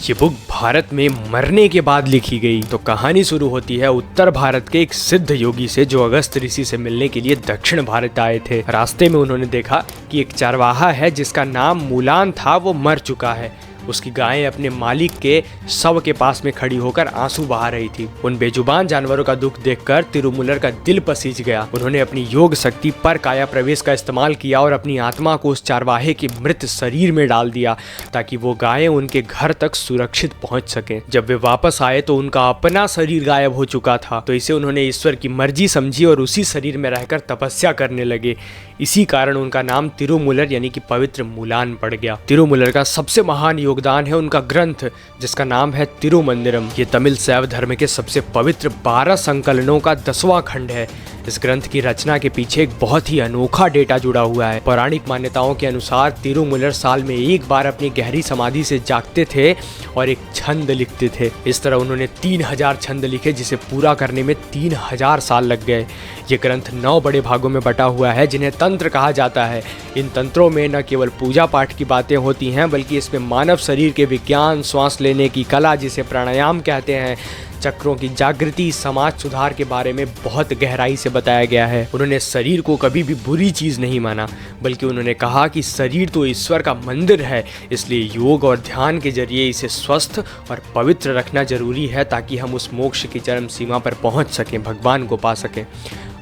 ये बुक भारत में मरने के बाद लिखी गई। तो कहानी शुरू होती है उत्तर भारत के एक सिद्ध योगी से जो अगस्त ऋषि से मिलने के लिए दक्षिण भारत आए थे। रास्ते में उन्होंने देखा कि एक चरवाहा है जिसका नाम मूलान था, वो मर चुका है। उसकी गायें अपने मालिक के शव के पास में खड़ी होकर आंसू बहा रही थी। उन बेजुबान जानवरों का दुख देखकर तिरुमूलर का दिल पसीज गया। उन्होंने अपनी योग शक्ति पर काया प्रवेश का इस्तेमाल किया और अपनी आत्मा को उस चारवाहे के मृत शरीर में डाल दिया ताकि वो गायें उनके घर तक सुरक्षित पहुंच सकें। जब वे वापस आए तो उनका अपना शरीर गायब हो चुका था। तो इसे उन्होंने ईश्वर की मर्जी समझी और उसी शरीर में रहकर तपस्या करने लगे। इसी कारण उनका नाम तिरुमूलर यानी कि पवित्र मूलान पड़ गया। तिरुमूलर का सबसे महान योगदान है उनका ग्रंथ जिसका नाम है तिरुमंदिरम। ये तमिल शैव धर्म के सबसे पवित्र 12 संकलनों का 10वां खंड है। इस ग्रंथ की रचना के पीछे एक बहुत ही अनोखा डेटा जुड़ा हुआ है। पौराणिक मान्यताओं के अनुसार तिरुमूलर साल में एक बार अपनी गहरी समाधि से जागते थे और एक छंद लिखते थे। इस तरह उन्होंने 3000 छंद लिखे जिसे पूरा करने में 3000 साल लग गए। ये ग्रंथ 9 बड़े भागों में बटा हुआ है जिन्हें तंत्र कहा जाता है। इन तंत्रों में न केवल पूजा पाठ की बातें होती हैं बल्कि इसमें मानव शरीर के विज्ञान, श्वास लेने की कला जिसे प्राणायाम कहते हैं, चक्रों की जागृति, समाज सुधार के बारे में बहुत गहराई से बताया गया है। उन्होंने शरीर को कभी भी बुरी चीज़ नहीं माना बल्कि उन्होंने कहा कि शरीर तो ईश्वर का मंदिर है, इसलिए योग और ध्यान के जरिए इसे स्वस्थ और पवित्र रखना जरूरी है ताकि हम उस मोक्ष की चरम सीमा पर पहुंच सकें, भगवान को पा सकें।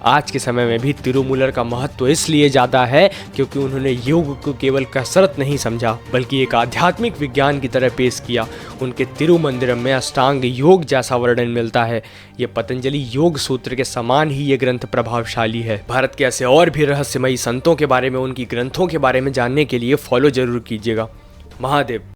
आज के समय में भी तिरुमूलर का महत्व इसलिए ज़्यादा है क्योंकि उन्होंने योग को केवल कसरत नहीं समझा बल्कि एक आध्यात्मिक विज्ञान की तरह पेश किया। उनके तिरुमंदिरम में अष्टांग योग जैसा वर्णन मिलता है। ये पतंजलि योग सूत्र के समान ही ये ग्रंथ प्रभावशाली है। भारत के ऐसे और भी रहस्यमयी संतों के बारे में, उनकी ग्रंथों के बारे में जानने के लिए फॉलो जरूर कीजिएगा। महादेव।